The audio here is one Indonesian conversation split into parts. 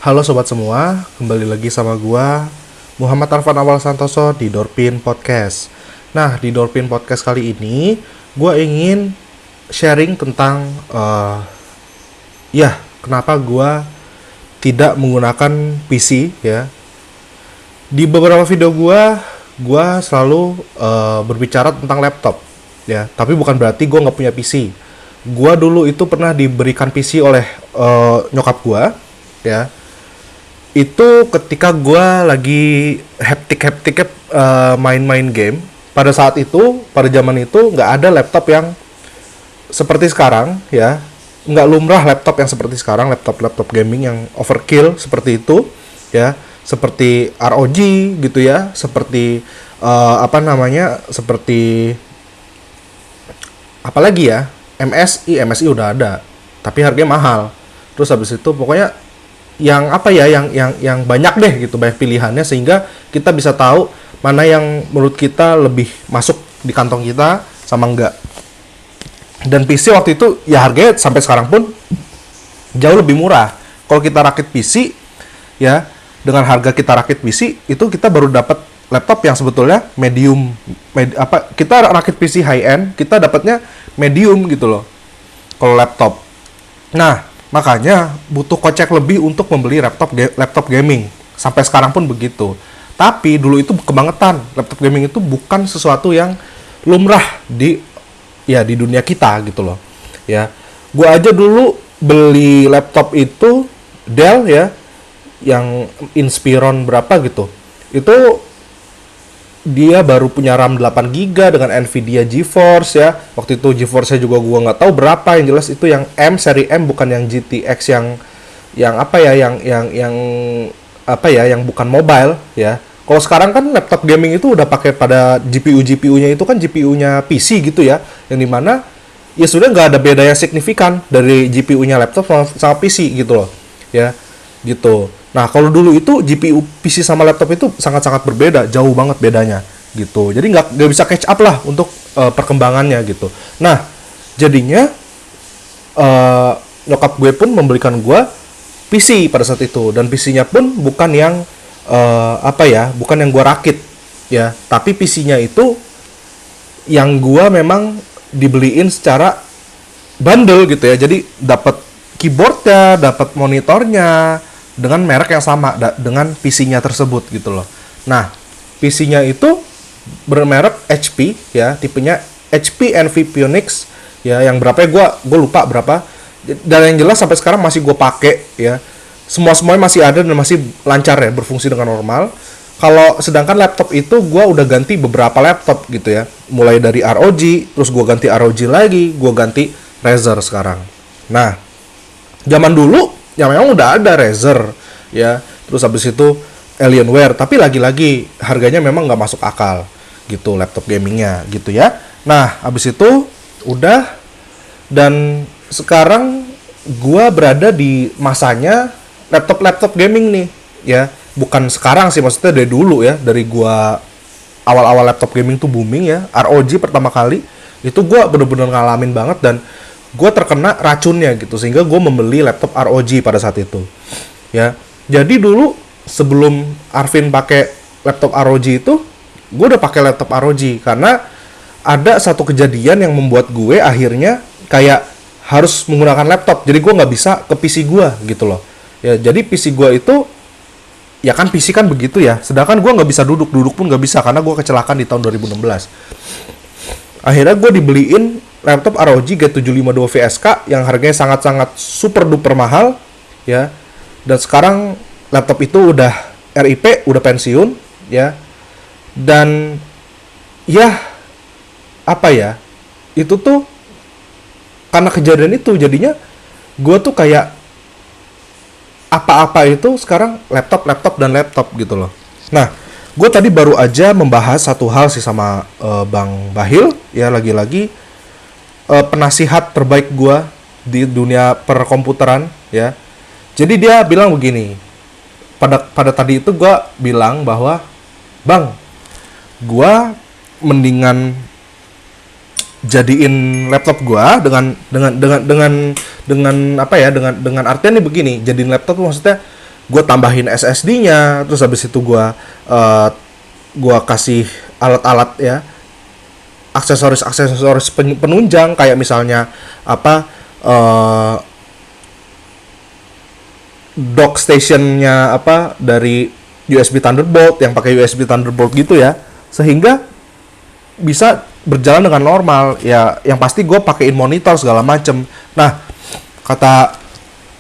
Halo sobat semua, kembali lagi sama gua Muhammad Arfan Awal Santoso di Dorpin Podcast. Nah, di Dorpin Podcast kali ini gua ingin sharing tentang kenapa gua tidak menggunakan PC ya. Di beberapa video gua selalu berbicara tentang laptop ya, tapi bukan berarti gua nggak punya PC. Gua dulu itu pernah diberikan PC oleh nyokap gua ya. Itu ketika gue lagi hektik-hektiknya main-main game. Pada saat itu, pada zaman itu nggak ada laptop yang seperti sekarang ya, nggak lumrah laptop yang seperti sekarang, laptop gaming yang overkill seperti itu ya, seperti ROG gitu ya, seperti seperti apalagi ya, MSI udah ada tapi harganya mahal. Terus habis itu pokoknya yang banyak deh gitu, banyak pilihannya sehingga kita bisa tahu mana yang menurut kita lebih masuk di kantong kita sama enggak. Dan PC waktu itu ya harganya sampai sekarang pun jauh lebih murah. Kalau kita rakit PC ya, dengan harga kita rakit PC itu kita baru dapat laptop yang sebetulnya kita rakit PC high end, kita dapatnya medium gitu loh kalau laptop. Nah, makanya butuh kocek lebih untuk membeli laptop gaming. Sampai sekarang pun begitu. Tapi dulu itu kebangetan. Laptop gaming itu bukan sesuatu yang lumrah di dunia kita gitu loh. Ya. Gua aja dulu beli laptop itu Dell ya, yang Inspiron berapa gitu. Itu dia baru punya RAM 8 GB dengan Nvidia GeForce ya. Waktu itu GeForce-nya juga gua nggak tahu berapa, yang jelas itu yang seri M, bukan yang GTX yang bukan mobile ya. Kalau sekarang kan laptop gaming itu udah pakai pada GPU-nya itu kan GPU-nya PC gitu ya. Yang dimana ya sudah nggak ada beda yang signifikan dari GPU-nya laptop sama PC gitu loh. Ya, gitu. Nah, kalau dulu itu GPU PC sama laptop itu sangat-sangat berbeda, jauh banget bedanya gitu. Jadi nggak bisa catch up lah untuk perkembangannya gitu. Nah, jadinya nyokap gue pun memberikan gue PC pada saat itu, dan PC-nya pun bukan yang bukan yang gue rakit ya, tapi PC-nya itu yang gue memang dibeliin secara bundle gitu ya. Jadi dapat keyboardnya, dapat monitornya dengan merek yang sama dengan PC-nya tersebut gitu loh. Nah, PC-nya itu bermerek HP ya, tipenya HP Envy Phoenix ya, yang berapa ya, gue lupa berapa. Dan yang jelas sampai sekarang masih gue pakai ya. Semuanya masih ada dan masih lancar ya, berfungsi dengan normal. Kalau sedangkan laptop itu gue udah ganti beberapa laptop gitu ya. Mulai dari ROG, terus gue ganti ROG lagi, gue ganti Razer sekarang. Nah, zaman dulu ya memang udah ada Razer ya, terus habis itu Alienware, tapi lagi-lagi harganya memang nggak masuk akal gitu laptop gamingnya gitu ya. Nah, habis itu udah, dan sekarang gua berada di masanya laptop gaming nih ya. Bukan sekarang sih, maksudnya dari dulu ya, dari gua awal-awal laptop gaming tuh booming ya, ROG pertama kali itu gua bener-bener ngalamin banget, dan gue terkena racunnya gitu, sehingga gue membeli laptop ROG pada saat itu ya. Jadi dulu sebelum Arvin pakai laptop ROG itu, gue udah pakai laptop ROG karena ada satu kejadian yang membuat gue akhirnya kayak harus menggunakan laptop. Jadi gue nggak bisa ke PC gue gitu loh ya. Jadi PC gue itu ya kan, PC kan begitu ya, sedangkan gue nggak bisa duduk pun nggak bisa karena gue kecelakaan di tahun 2016. Akhirnya gue dibeliin laptop ROG G752 VSK yang harganya sangat-sangat super duper mahal ya. Dan sekarang laptop itu udah RIP, udah pensiun ya. Dan ya itu tuh karena kejadian itu jadinya gue tuh kayak apa-apa itu sekarang laptop gitu loh. Nah, gue tadi baru aja membahas satu hal sih sama Bang Bahil ya, lagi-lagi penasihat terbaik gue di dunia perkomputeran ya. Jadi dia bilang begini, pada tadi itu gue bilang bahwa, Bang, gue mendingan jadiin laptop gua dengan artian nih begini, jadiin laptop tuh maksudnya gue tambahin SSD-nya, terus habis itu gue kasih alat-alat ya, aksesoris penunjang kayak misalnya apa, dock stationnya apa dari USB Thunderbolt yang pakai USB Thunderbolt gitu ya, sehingga bisa berjalan dengan normal ya. Yang pasti gue pakein monitor segala macem. Nah, kata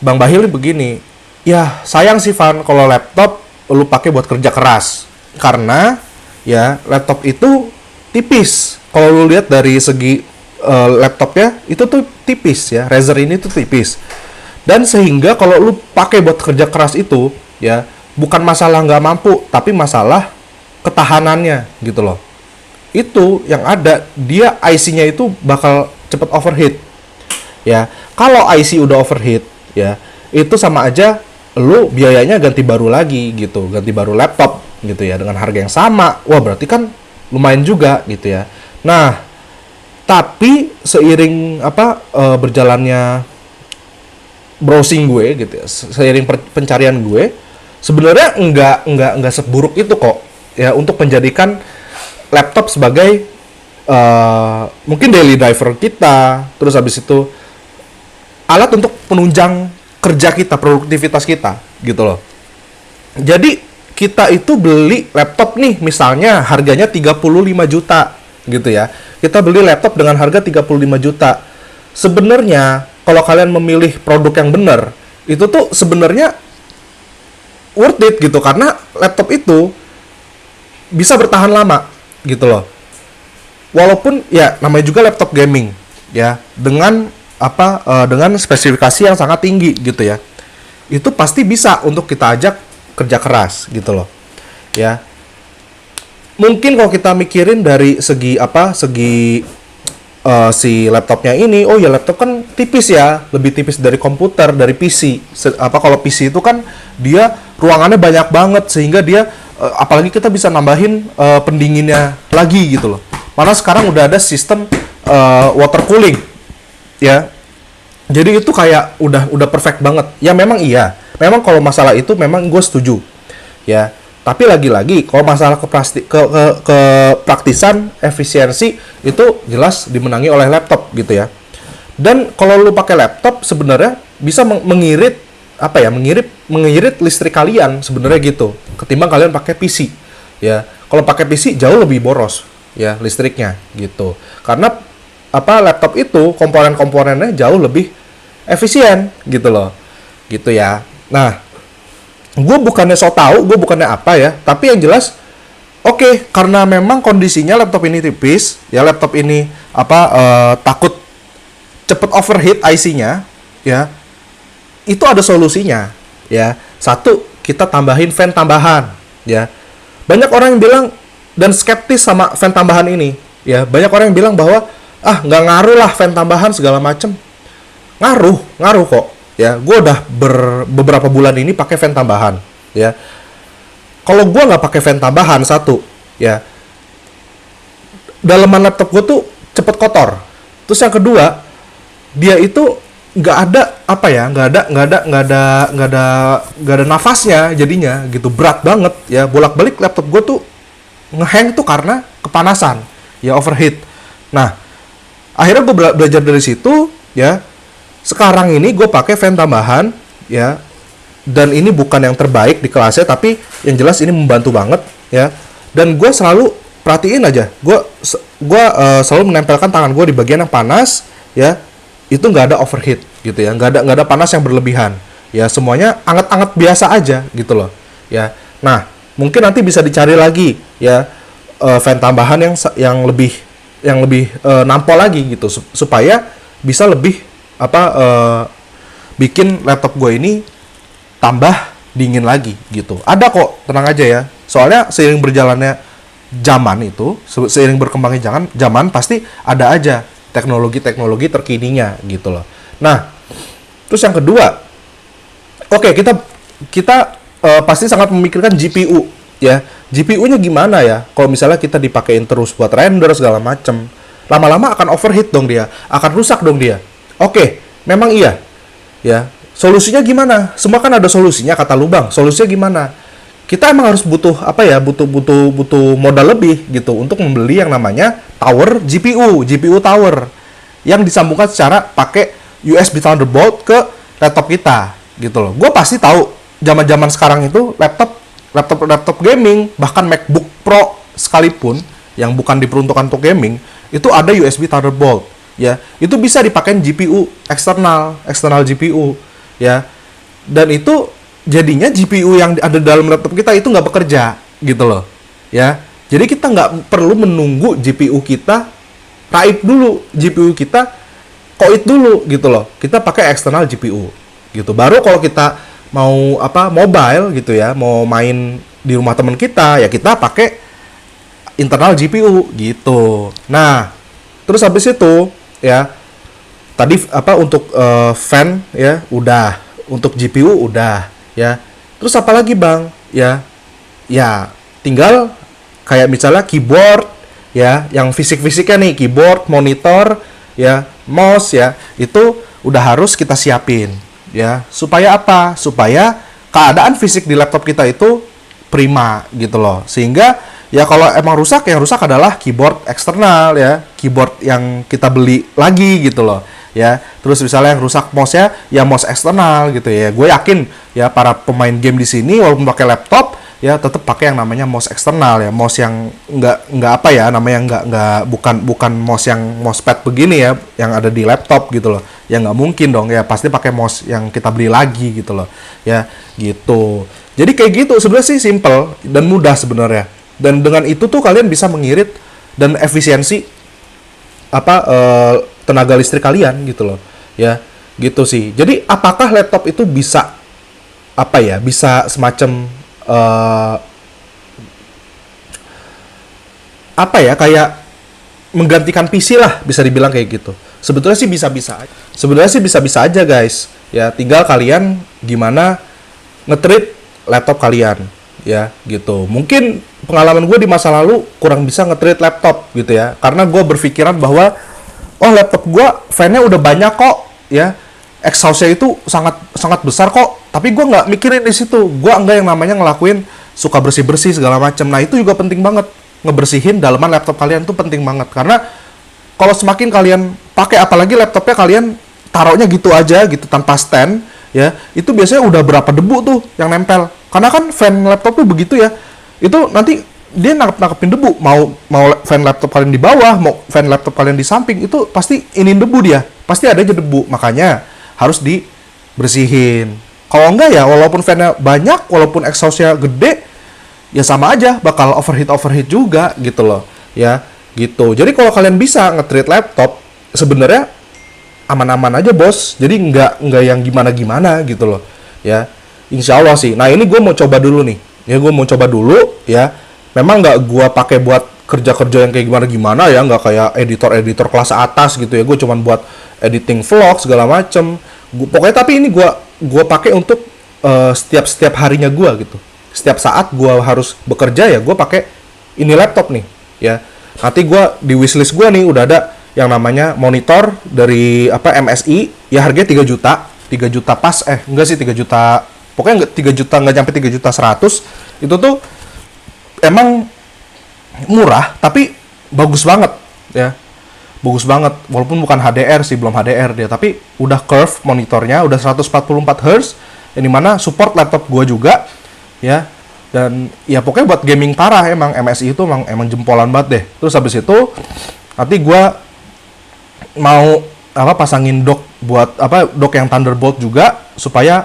Bang Bahil begini, ya sayang sih Van kalau laptop lu pakai buat kerja keras, karena ya laptop itu tipis. Kalau lu lihat dari segi laptopnya itu tuh tipis ya, Razer ini tuh tipis. Dan sehingga kalau lu pakai buat kerja keras itu ya, bukan masalah nggak mampu, tapi masalah ketahanannya gitu loh. Itu yang ada, dia IC-nya itu bakal cepet overheat ya. Kalau IC udah overheat ya, itu sama aja lu biayanya ganti baru lagi gitu, ganti baru laptop gitu ya, dengan harga yang sama. Wah, berarti kan lumayan juga gitu ya. Nah, tapi seiring berjalannya browsing gue gitu ya, seiring pencarian gue, sebenarnya enggak seburuk itu kok ya untuk menjadikan laptop sebagai mungkin daily driver kita, terus habis itu alat untuk penunjang kerja kita, produktivitas kita gitu loh. Jadi kita itu beli laptop nih misalnya harganya 35 juta gitu ya. Kita beli laptop dengan harga 35 juta. Sebenarnya kalau kalian memilih produk yang benar, itu tuh sebenarnya worth it gitu, karena laptop itu bisa bertahan lama gitu loh. Walaupun ya namanya juga laptop gaming ya, dengan dengan spesifikasi yang sangat tinggi gitu ya. Itu pasti bisa untuk kita ajak kerja keras gitu loh. Ya. Mungkin kalau kita mikirin dari segi si laptopnya ini, oh ya laptop kan tipis ya, lebih tipis dari komputer, dari PC. Kalau PC itu kan dia ruangannya banyak banget, sehingga dia apalagi kita bisa nambahin pendinginnya lagi gitu loh. Mana sekarang udah ada sistem water cooling ya. Jadi itu kayak udah perfect banget. Ya memang iya. Memang kalau masalah itu memang gue setuju. Ya. Tapi lagi-lagi kalau masalah kepraktisan, efisiensi itu jelas dimenangi oleh laptop gitu ya. Dan kalau lu pakai laptop sebenarnya bisa mengirit listrik kalian sebenarnya gitu, ketimbang kalian pakai PC. Ya. Kalau pakai PC jauh lebih boros ya listriknya gitu. Karena laptop itu komponen-komponennya jauh lebih efisien gitu loh. Gitu ya. Nah, gue bukannya so tau, gue bukannya apa ya, tapi yang jelas oke, karena memang kondisinya laptop ini tipis ya, laptop ini takut cepet overheat IC-nya ya, itu ada solusinya ya. Satu, kita tambahin fan tambahan ya. Banyak orang yang bilang dan skeptis sama fan tambahan ini ya. Banyak orang yang bilang bahwa nggak ngaruh lah fan tambahan segala macem. Ngaruh kok ya. Gue udah beberapa bulan ini pakai fan tambahan ya. Kalau gue nggak pakai fan tambahan, satu ya, dalaman laptop gue tuh cepet kotor. Terus yang kedua, dia itu nggak ada nafasnya, jadinya gitu, berat banget ya. Bolak-balik laptop gue tuh ngehang tuh karena kepanasan ya, overheat. Nah, akhirnya gue belajar dari situ ya. Sekarang ini gue pakai fan tambahan ya, dan ini bukan yang terbaik di kelasnya, tapi yang jelas ini membantu banget ya. Dan gue selalu perhatiin aja, gue selalu menempelkan tangan gue di bagian yang panas ya, itu nggak ada overheat gitu ya, nggak ada panas yang berlebihan ya, semuanya anget-anget biasa aja gitu loh ya. Nah, mungkin nanti bisa dicari lagi ya fan tambahan yang lebih nampol lagi gitu, supaya bisa lebih bikin laptop gue ini tambah dingin lagi gitu. Ada kok, tenang aja ya. Soalnya seiring berjalannya zaman itu, seiring berkembangnya zaman pasti ada aja teknologi terkininya gitu loh. Nah, terus yang kedua, oke, kita pasti sangat memikirkan GPU ya. GPU-nya gimana ya? Kalau misalnya kita dipakein terus buat render segala macem, lama-lama akan overheat dong dia, akan rusak dong dia. Oke, memang iya ya. Solusinya gimana? Semua kan ada solusinya kata lu Bang. Solusinya gimana? Kita emang harus butuh apa ya? Butuh modal lebih gitu untuk membeli yang namanya tower GPU tower yang disambungkan secara pakai USB Thunderbolt ke laptop kita gitu loh. Gue pasti tahu zaman-zaman sekarang itu laptop gaming, bahkan MacBook Pro sekalipun yang bukan diperuntukkan untuk gaming, itu ada USB Thunderbolt ya. Itu bisa dipakai GPU eksternal GPU ya. Dan itu jadinya GPU yang ada dalam laptop kita itu nggak bekerja gitu loh ya. Jadi kita nggak perlu menunggu GPU kita raib dulu, GPU kita koit dulu gitu loh. Kita pakai eksternal GPU gitu. Baru kalau kita mau mobile gitu ya, mau main di rumah teman kita ya kita pakai internal GPU gitu. Nah, terus habis itu ya tadi untuk fan ya udah, untuk GPU udah ya. Terus apa lagi Bang? Ya tinggal kayak misalnya keyboard ya, yang fisik-fisiknya nih, keyboard, monitor ya, mouse ya, itu udah harus kita siapin ya. Supaya apa? Supaya keadaan fisik di laptop kita itu prima gitu loh. Sehingga ya kalau emang rusak, yang rusak adalah keyboard eksternal ya, keyboard yang kita beli lagi gitu loh ya. Terus misalnya yang rusak mouse-nya ya mouse eksternal gitu ya. Gue yakin ya para pemain game di sini walaupun pakai laptop ya tetap pakai yang namanya mouse eksternal ya, mouse yang bukan mouse yang mousepad begini ya yang ada di laptop gitu loh. Ya nggak mungkin dong ya, pasti pakai mouse yang kita beli lagi gitu loh ya gitu. Jadi kayak gitu sebenarnya sih, simple dan mudah sebenarnya. Dan dengan itu tuh kalian bisa mengirit dan efisiensi tenaga listrik kalian gitu loh ya, gitu sih. Jadi apakah laptop itu bisa bisa semacam kayak menggantikan PC lah, bisa dibilang kayak gitu. Sebetulnya sih bisa-bisa aja guys ya. Tinggal kalian gimana nge-treat laptop kalian ya gitu. Mungkin pengalaman gue di masa lalu kurang bisa nge-treat laptop gitu ya, karena gue berpikiran bahwa laptop gue fan-nya udah banyak kok ya, exhaust-nya itu sangat besar kok, tapi gue nggak mikirin di situ. Gue enggak yang namanya ngelakuin suka bersih segala macam. Nah itu juga penting banget, ngebersihin dalaman laptop kalian tuh penting banget, karena kalau semakin kalian pakai, apalagi laptopnya kalian taruhnya gitu aja gitu tanpa stand ya, itu biasanya udah berapa debu tuh yang nempel. Karena kan fan laptop tuh begitu ya, itu nanti dia nangkepin debu. Mau fan laptop kalian di bawah, mau fan laptop kalian di samping, itu pasti ini debu, dia pasti ada aja debu. Makanya harus dibersihin. Kalau enggak ya, walaupun fan-nya banyak, walaupun exhaust-nya gede, ya sama aja bakal overheat juga gitu loh ya gitu. Jadi kalau kalian bisa nge-treat laptop, sebenarnya aman-aman aja bos. Jadi nggak yang gimana-gimana gitu loh ya, insya Allah sih. Nah ini gue mau coba dulu nih ya, memang nggak gue pakai buat kerja-kerja yang kayak gimana-gimana ya, nggak kayak editor kelas atas gitu ya. Gue cuman buat editing vlog segala macem. Pokoknya tapi ini gue pakai untuk setiap harinya gue gitu. Setiap saat gue harus bekerja ya gue pakai ini laptop nih ya. Nanti gue di wishlist gue nih udah ada yang namanya monitor dari MSI ya, harganya 3 juta pas, enggak sih 3 juta, pokoknya 3 juta, nggak nyampe 3 juta 100. Itu tuh emang murah tapi bagus banget ya, bagus banget. Walaupun bukan HDR sih, belum HDR dia, tapi udah curve monitornya, udah 144 Hz, yang dimana support laptop gua juga ya. Dan ya pokoknya buat gaming parah, emang MSI itu emang jempolan banget deh. Terus habis itu nanti gua mau pasangin dock buat dock yang Thunderbolt juga, supaya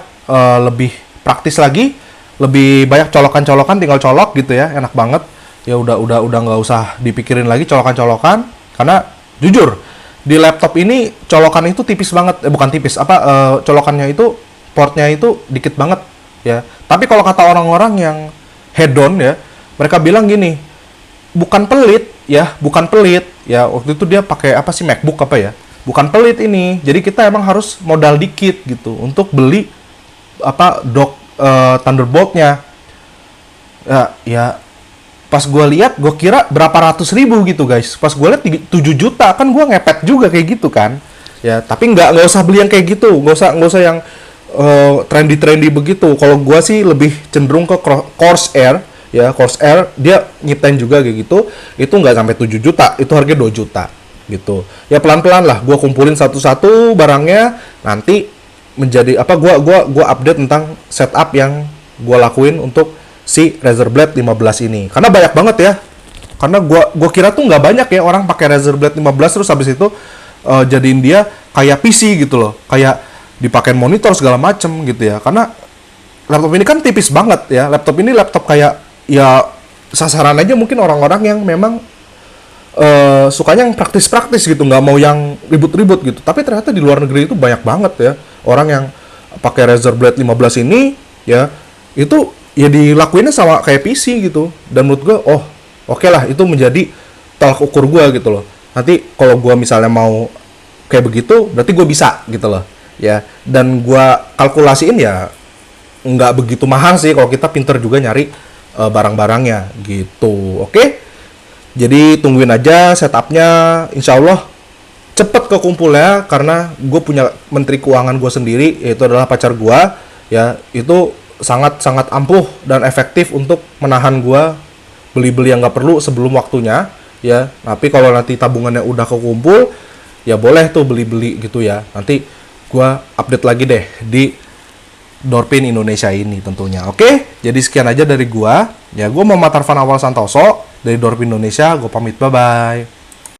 lebih praktis lagi, lebih banyak colokan-colokan, tinggal colok gitu ya, enak banget ya. Udah nggak usah dipikirin lagi colokan-colokan, karena jujur di laptop ini colokan itu tipis banget, bukan tipis, colokannya itu, portnya itu dikit banget ya. Tapi kalau kata orang-orang yang head-on ya, mereka bilang gini, bukan pelit ya. Waktu itu dia pakai MacBook bukan pelit ini. Jadi kita emang harus modal dikit gitu untuk beli dock Thunderbolt-nya ya. Pas gue lihat, gue kira berapa ratus ribu gitu guys. Pas gue lihat 7 juta, kan gue ngepet juga kayak gitu kan ya. Tapi nggak usah beli yang kayak gitu, nggak usah yang trendy begitu. Kalau gua sih lebih cenderung ke Corsair ya. Corsair dia nyiptain juga kayak gitu. Itu nggak sampai 7 juta, itu harganya 2 juta gitu. Ya pelan-pelan lah gua kumpulin satu-satu barangnya, nanti menjadi apa, gua update tentang setup yang gua lakuin untuk si Razer Blade 15 ini. Karena banyak banget ya. Karena gua kira tuh nggak banyak ya orang pakai Razer Blade 15 terus habis itu jadiin dia kayak PC gitu loh. Kayak dipakai monitor segala macem gitu ya. Karena laptop ini kan tipis banget ya. Laptop ini laptop kayak ya sasaran aja mungkin orang-orang yang memang sukanya yang praktis-praktis gitu, nggak mau yang ribut-ribut gitu. Tapi ternyata di luar negeri itu banyak banget ya orang yang pakai Razer Blade 15 ini ya, itu ya dilakuinnya sama kayak PC gitu. Dan menurut gue, oh oke lah, itu menjadi tolak ukur gue gitu loh. Nanti kalau gue misalnya mau kayak begitu, berarti gue bisa gitu loh ya. Dan gue kalkulasiin ya nggak begitu mahal sih kalau kita pinter juga nyari barang-barangnya gitu. Oke, jadi tungguin aja setupnya, insya Allah cepet kekumpulnya. Karena gue punya menteri keuangan gue sendiri, yaitu adalah pacar gue ya. Itu sangat-sangat ampuh dan efektif untuk menahan gue beli-beli yang nggak perlu sebelum waktunya ya. Tapi kalau nanti tabungannya udah kekumpul, ya boleh tuh beli-beli gitu ya. Nanti gue update lagi deh di Dorpin Indonesia ini tentunya. Oke, jadi sekian aja dari gua. Ya, gua Muhammad Arfan Awal Santoso dari Dorpin Indonesia. Gua pamit, bye-bye.